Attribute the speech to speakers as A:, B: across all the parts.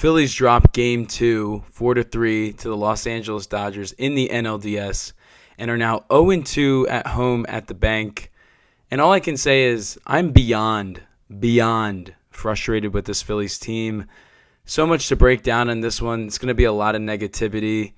A: Phillies drop Game 2, 4-3 to the Los Angeles Dodgers in the NLDS and are now 0-2 at home at the bank. And all I can say is I'm beyond frustrated with this Phillies team. So much to break down in this one. It's going to be a lot of negativity.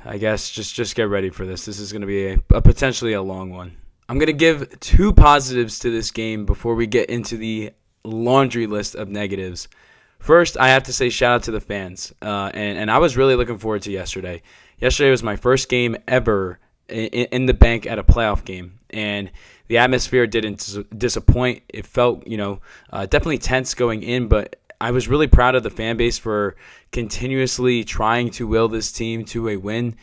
A: I guess just get ready for this. This is going to be a potentially a long one. I'm going to give two positives to this game before we get into the laundry list of negatives. First, I have to say shout out to the fans, and I was really looking forward to yesterday. Yesterday was my first game ever in the bank at a playoff game, and the atmosphere didn't disappoint. It felt, definitely tense going in, but I was really proud of the fan base for continuously trying to will this team to a win.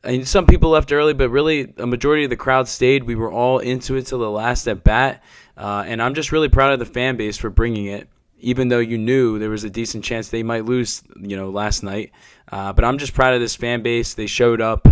A: And some people left early, but really a majority of the crowd stayed. We were all into it till the last at bat, and I'm just really proud of the fan base for bringing it. Even though you knew there was a decent chance they might lose, last night. But I'm just proud of this fan base. They showed up.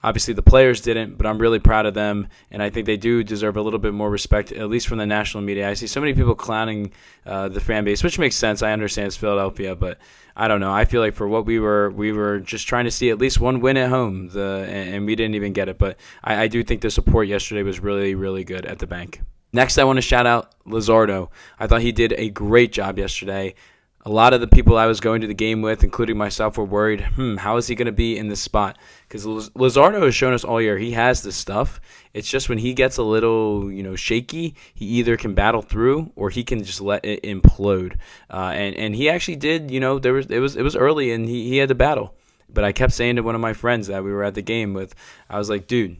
A: Obviously, the players didn't, but I'm really proud of them. And I think they do deserve a little bit more respect, at least from the national media. I see so many people clowning the fan base, which makes sense. I understand it's Philadelphia, but I don't know. I feel like for what we were just trying to see at least one win at home, and we didn't even get it. But I do think the support yesterday was really, really good at the bank. Next, I want to shout out Luzardo. I thought he did a great job yesterday. A lot of the people I was going to the game with, including myself, were worried, how is he going to be in this spot? Because Luzardo has shown us all year he has the stuff. It's just when he gets a little, shaky, he either can battle through or he can just let it implode. And he actually did, it was early and he had to battle. But I kept saying to one of my friends that we were at the game with, I was like, dude,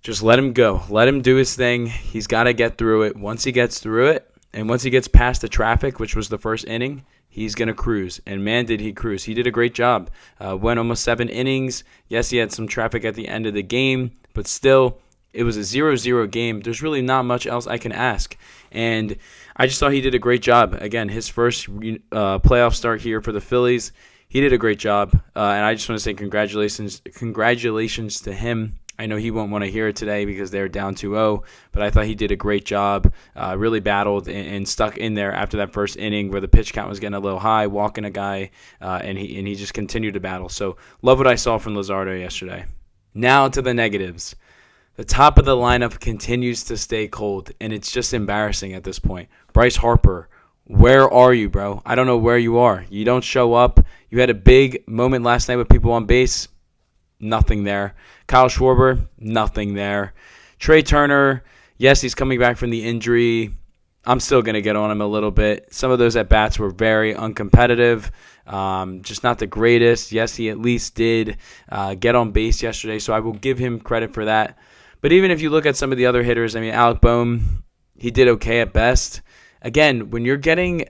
A: just let him go. Let him do his thing. He's got to get through it. Once he gets through it, and once he gets past the traffic, which was the first inning, he's going to cruise. And man, did he cruise. He did a great job. Went almost 7 innings. Yes, he had some traffic at the end of the game, but still, it was a 0-0 game. There's really not much else I can ask. And I just thought he did a great job. Again, his first playoff start here for the Phillies. He did a great job. And I just want to say congratulations to him. I know he won't want to hear it today because they're down 2-0, but I thought he did a great job, really battled and stuck in there after that first inning where the pitch count was getting a little high, walking a guy, and he just continued to battle. So love what I saw from Luzardo yesterday. Now to the negatives. The top of the lineup continues to stay cold, and it's just embarrassing at this point. Bryce Harper, where are you, bro? I don't know where you are. You don't show up. You had a big moment last night with people on base. Nothing there. Kyle Schwarber, nothing there. Trey Turner, yes, he's coming back from the injury. I'm still going to get on him a little bit. Some of those at-bats were very uncompetitive, just not the greatest. Yes, he at least did get on base yesterday, so I will give him credit for that. But even if you look at some of the other hitters, Alec Boehm, he did okay at best. Again, when you're getting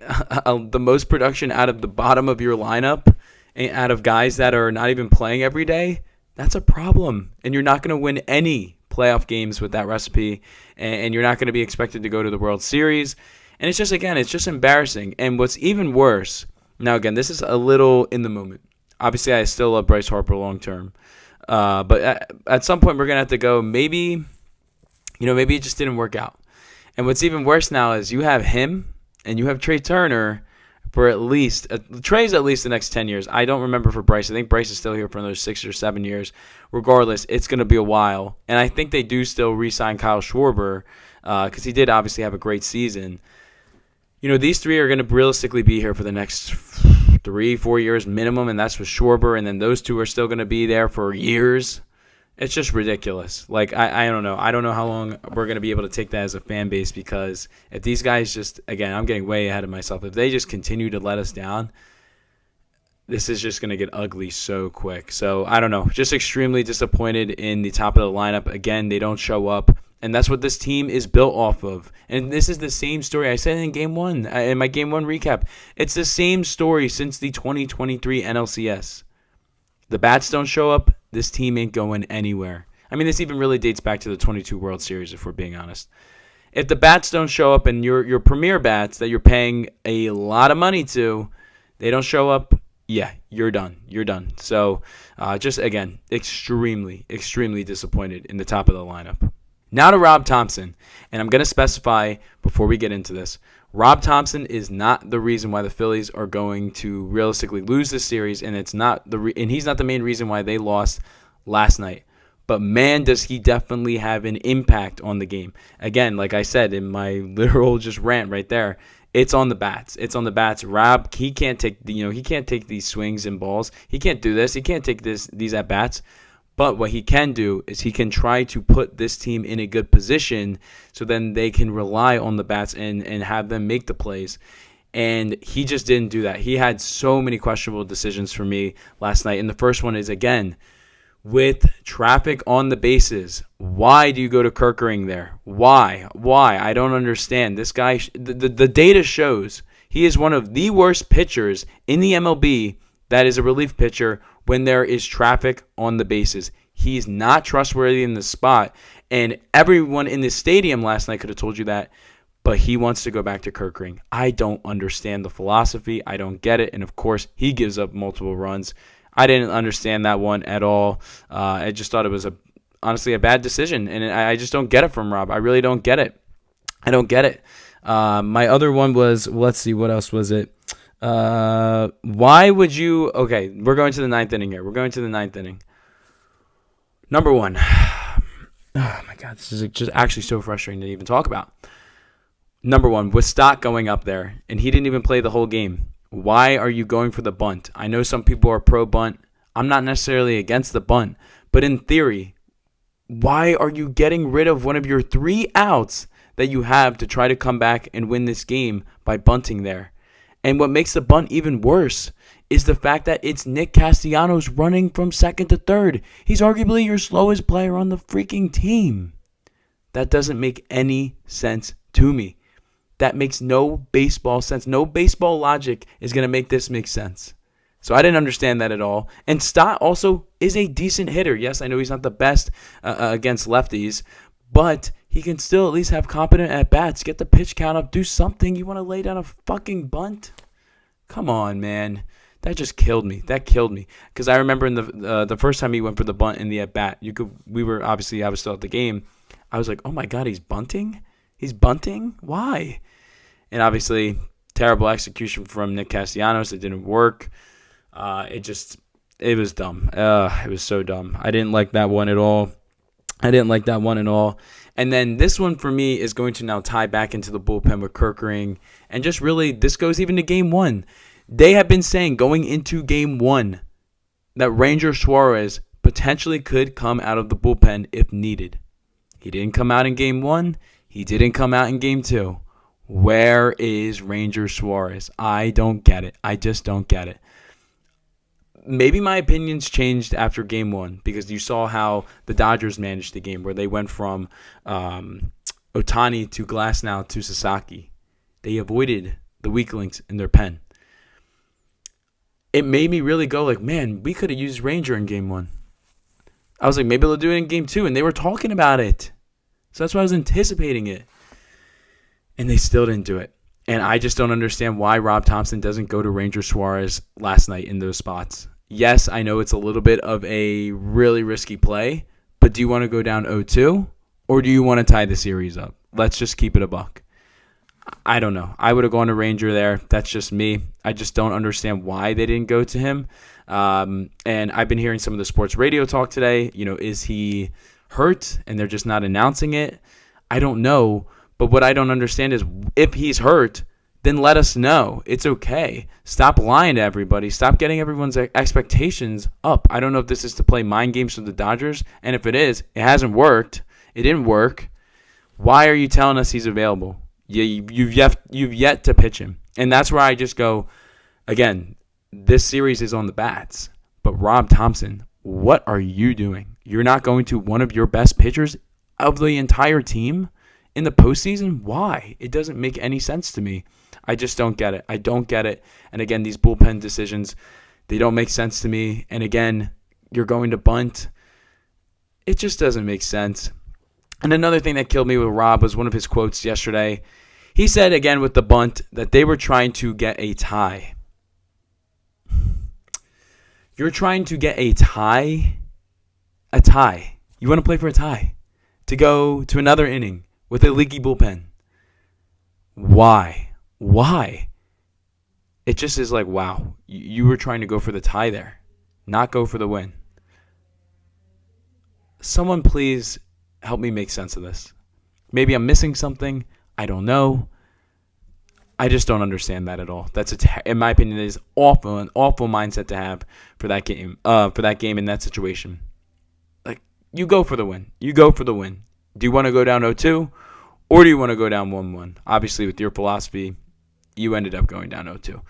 A: the most production out of the bottom of your lineup, out of guys that are not even playing every day, that's a problem, and you're not going to win any playoff games with that recipe, and you're not going to be expected to go to the World Series. And it's just embarrassing. And what's even worse, now again, this is a little in the moment. Obviously, I still love Bryce Harper long term, but at some point we're going to have to go, maybe it just didn't work out. And what's even worse now is you have him and you have Trey Turner for at least Trey's at least the next 10 years. I don't remember for Bryce. I think Bryce is still here for another 6 or 7 years. Regardless, it's going to be a while. And I think they do still re-sign Kyle Schwarber because he did obviously have a great season. These three are going to realistically be here for the next 3-4 years minimum, and that's with Schwarber. And then those two are still going to be there for years. It's just ridiculous. Like, I don't know. I don't know how long we're going to be able to take that as a fan base, because if these guys again, I'm getting way ahead of myself. If they just continue to let us down, this is just going to get ugly so quick. So, I don't know. Just extremely disappointed in the top of the lineup. Again, they don't show up, and that's what this team is built off of. And this is the same story I said in Game 1, in my Game 1 recap. It's the same story since the 2023 NLCS. The bats don't show up. This team ain't going anywhere. This even really dates back to the 22 World Series, if we're being honest. If the bats don't show up and your premier bats that you're paying a lot of money to, they don't show up, yeah, you're done. You're done. So just, again, extremely, extremely disappointed in the top of the lineup. Now to Rob Thompson, and I'm going to specify before we get into this, Rob Thompson is not the reason why the Phillies are going to realistically lose this series, and he's not the main reason why they lost last night. But man, does he definitely have an impact on the game. Again, like I said in my literal just rant right there, it's on the bats. It's on the bats. Rob, he can't take these swings and balls. He can't do this. He can't take these at bats. But what he can do is he can try to put this team in a good position so then they can rely on the bats and have them make the plays. And he just didn't do that. He had so many questionable decisions for me last night. And the first one is, again, with traffic on the bases, why do you go to Kerkering there? Why? I don't understand. This guy, the data shows he is one of the worst pitchers in the MLB that is a relief pitcher when there is traffic on the bases. He's not trustworthy in the spot, and everyone in the stadium last night could have told you that, but he wants to go back to Kerkering. I don't understand the philosophy. I don't get it, and of course, he gives up multiple runs. I didn't understand that one at all. I just thought it was honestly a bad decision, and I just don't get it from Rob. I really don't get it. I don't get it. My other one was, let's see, what else was it? Why would you? Okay, we're going to the ninth inning here. We're going to the ninth inning. Number one. Oh my God, this is just actually so frustrating to even talk about. Number one, with Stott going up there, and he didn't even play the whole game. Why are you going for the bunt? I know some people are pro bunt. I'm not necessarily against the bunt, but in theory, why are you getting rid of one of your 3 outs that you have to try to come back and win this game by bunting there? And what makes the bunt even worse is the fact that it's Nick Castellanos running from second to third. He's arguably your slowest player on the freaking team. That doesn't make any sense to me. That makes no baseball sense. No baseball logic is going to make this make sense. So I didn't understand that at all. And Stott also is a decent hitter. Yes, I know he's not the best against lefties, but he can still at least have competent at-bats. Get the pitch count up. Do something. You want to lay down a fucking bunt? Come on, man. That just killed me. That killed me. Because I remember in the first time he went for the bunt in the at-bat, I was still at the game. I was like, oh my God, he's bunting? He's bunting? Why? And obviously, terrible execution from Nick Castellanos. It didn't work. It was dumb. It was so dumb. I didn't like that one at all. And then this one for me is going to now tie back into the bullpen with Kerkering. And just really, this goes even to game 1. They have been saying going into game 1 that Ranger Suarez potentially could come out of the bullpen if needed. He didn't come out in game 1. He didn't come out in game 2. Where is Ranger Suarez? I don't get it. I just don't get it. Maybe my opinions changed after game 1 because you saw how the Dodgers managed the game where they went from Ohtani to Glasnow to Sasaki. They avoided the weak links in their pen. It made me really go like, man, we could have used Ranger in game 1. I was like, maybe they'll do it in game 2, and they were talking about it. So that's why I was anticipating it. And they still didn't do it. And I just don't understand why Rob Thompson doesn't go to Ranger Suarez last night in those spots. Yes, I know it's a little bit of a really risky play, but do you want to go down 0-2 or do you want to tie the series up? Let's just keep it a buck. I don't know. I would have gone to Ranger there. That's just me. I just don't understand why they didn't go to him. And I've been hearing some of the sports radio talk today. Is he hurt and they're just not announcing it? I don't know. But what I don't understand is if he's hurt, then let us know. It's okay. Stop lying to everybody. Stop getting everyone's expectations up. I don't know if this is to play mind games with the Dodgers. And if it is, it hasn't worked. It didn't work. Why are you telling us he's available? You've yet to pitch him. And that's where I just go, again, this series is on the bats. But Rob Thompson, what are you doing? You're not going to one of your best pitchers of the entire team in the postseason? Why? It doesn't make any sense to me. I just don't get it. I don't get it. And again, these bullpen decisions, they don't make sense to me. And again, you're going to bunt. It just doesn't make sense. And another thing that killed me with Rob was one of his quotes yesterday. He said, again, with the bunt, that they were trying to get a tie. You're trying to get a tie? A tie. You want to play for a tie? To go to another inning with a leaky bullpen. Why? Why? It just is like, wow, you were trying to go for the tie there, not go for the win. Someone please help me make sense of this. Maybe I'm missing something. I don't know. I just don't understand that at all. That's in my opinion, it is an awful mindset to have for that game. In that situation, like you go for the win. You go for the win. Do you want to go down 0-2, or do you want to go down 1-1? Obviously, with your philosophy, you ended up going down 0-2.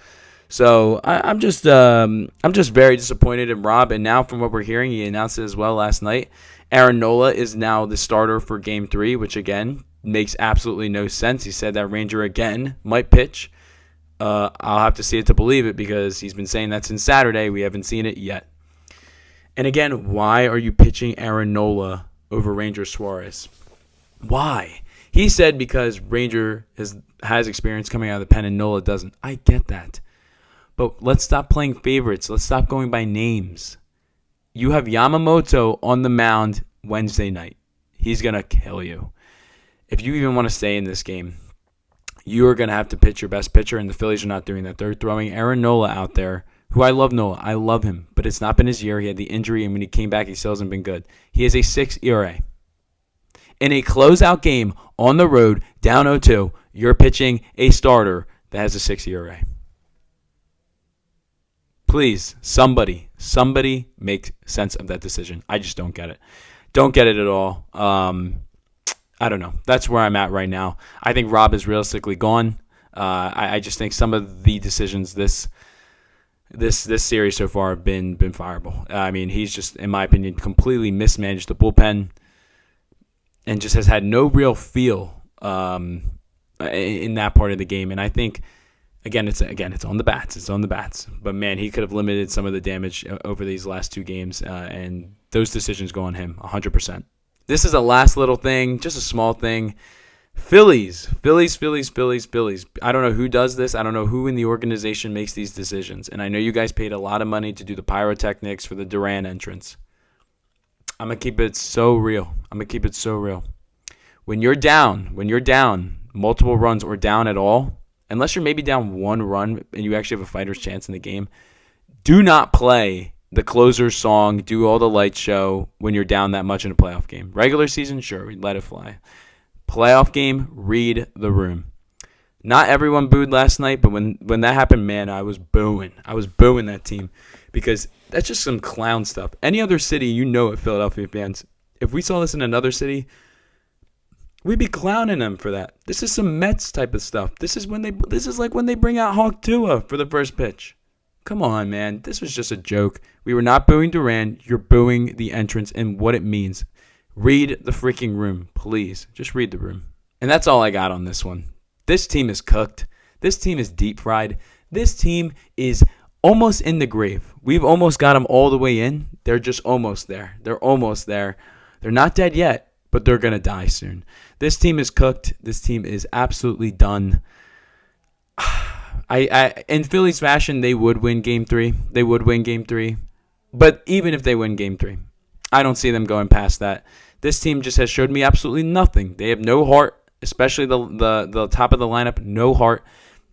A: So I'm just very disappointed in Rob. And now, from what we're hearing, he announced it as well last night. Aaron Nola is now the starter for Game 3, which again makes absolutely no sense. He said that Ranger again might pitch. I'll have to see it to believe it because he's been saying that since Saturday. We haven't seen it yet. And again, why are you pitching Aaron Nola over Ranger Suarez? Why? He said because Ranger has experience coming out of the pen and Nola doesn't. I get that. But let's stop playing favorites. Let's stop going by names. You have Yamamoto on the mound Wednesday night. He's going to kill you. If you even want to stay in this game, you are going to have to pitch your best pitcher, and the Phillies are not doing that. They're throwing Aaron Nola out there, who I love Nola. I love him, but it's not been his year. He had the injury, and when he came back, he still hasn't been good. He has a 6 ERA. In a closeout game on the road, down 0-2, you're pitching a starter that has a 6 ERA. Please, somebody make sense of that decision. I just don't get it. Don't get it at all. I don't know. That's where I'm at right now. I think Rob is realistically gone. I just think some of the decisions this series so far have been fireable. I mean, he's just, in my opinion, completely mismanaged the bullpen and just has had no real feel in that part of the game. And I think, Again, it's on the bats. It's on the bats. But, man, he could have limited some of the damage over these last 2 games, and those decisions go on him 100%. This is a last little thing, just a small thing. Phillies. I don't know who does this. I don't know who in the organization makes these decisions. And I know you guys paid a lot of money to do the pyrotechnics for the Duran entrance. I'm going to keep it so real. When you're down multiple runs or down at all, unless you're maybe down 1 run and you actually have a fighter's chance in the game, do not play the closer's song, do all the light show when you're down that much in a playoff game. Regular season, sure, we let it fly. Playoff game, read the room. Not everyone booed last night, but when that happened, man, I was booing. I was booing that team because that's just some clown stuff. Any other city, you know it, Philadelphia fans. If we saw this in another city, we'd be clowning them for that. This is some Mets type of stuff. This is like when they bring out Hawk Tua for the first pitch. Come on, man. This was just a joke. We were not booing Duran. You're booing the entrance and what it means. Read the freaking room, please. Just read the room. And that's all I got on this one. This team is cooked. This team is deep fried. This team is almost in the grave. We've almost got them all the way in. They're just almost there. They're almost there. They're not dead yet, but they're going to die soon. This team is cooked. This team is absolutely done. In Phillies fashion, they would win Game 3. But even if they win Game 3, I don't see them going past that. This team just has showed me absolutely nothing. They have no heart, especially the top of the lineup, no heart.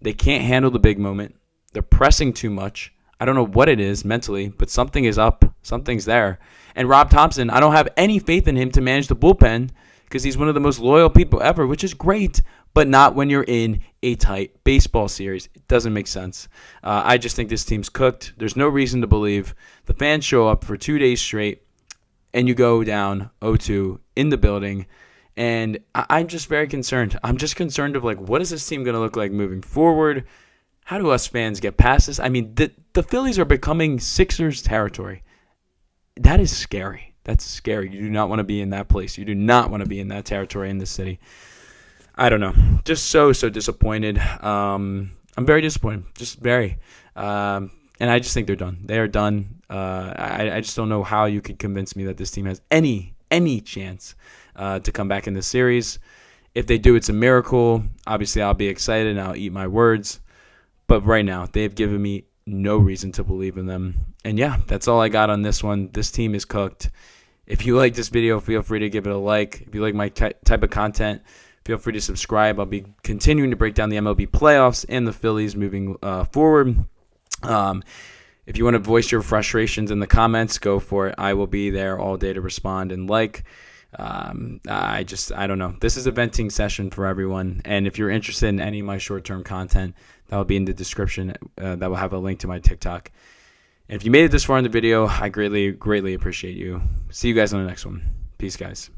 A: They can't handle the big moment. They're pressing too much. I don't know what it is mentally, but something is up. Something's there. And Rob Thompson, I don't have any faith in him to manage the bullpen because he's one of the most loyal people ever, which is great, but not when you're in a tight baseball series. It doesn't make sense. I just think this team's cooked. There's no reason to believe. The fans show up for 2 days straight, and you go down 0-2 in the building, and I'm just very concerned. I'm just concerned of, like, what is this team going to look like moving forward? How do us fans get past this? I mean, the Phillies are becoming Sixers territory. That is scary. That's scary. You do not want to be in that place. You do not want to be in that territory in this city. I don't know. Just so disappointed. I'm very disappointed. Just very. And I just think they're done. They are done. I just don't know how you could convince me that this team has any chance to come back in this series. If they do, it's a miracle. Obviously, I'll be excited and I'll eat my words. But right now, they've given me no reason to believe in them. And yeah, that's all I got on this one. This team is cooked. If you like this video, feel free to give it a like. If you like my type of content, Feel free to subscribe. I'll be continuing to break down the MLB playoffs and the Phillies moving forward. If you want to voice your frustrations in the comments, go for it. I will be there all day to respond and like. I don't know. This is a venting session for everyone. And if you're interested in any of my short-term content, that will be in the description. That will have a link to my TikTok. And if you made it this far in the video, I greatly, greatly appreciate you. See you guys on the next one. Peace, guys.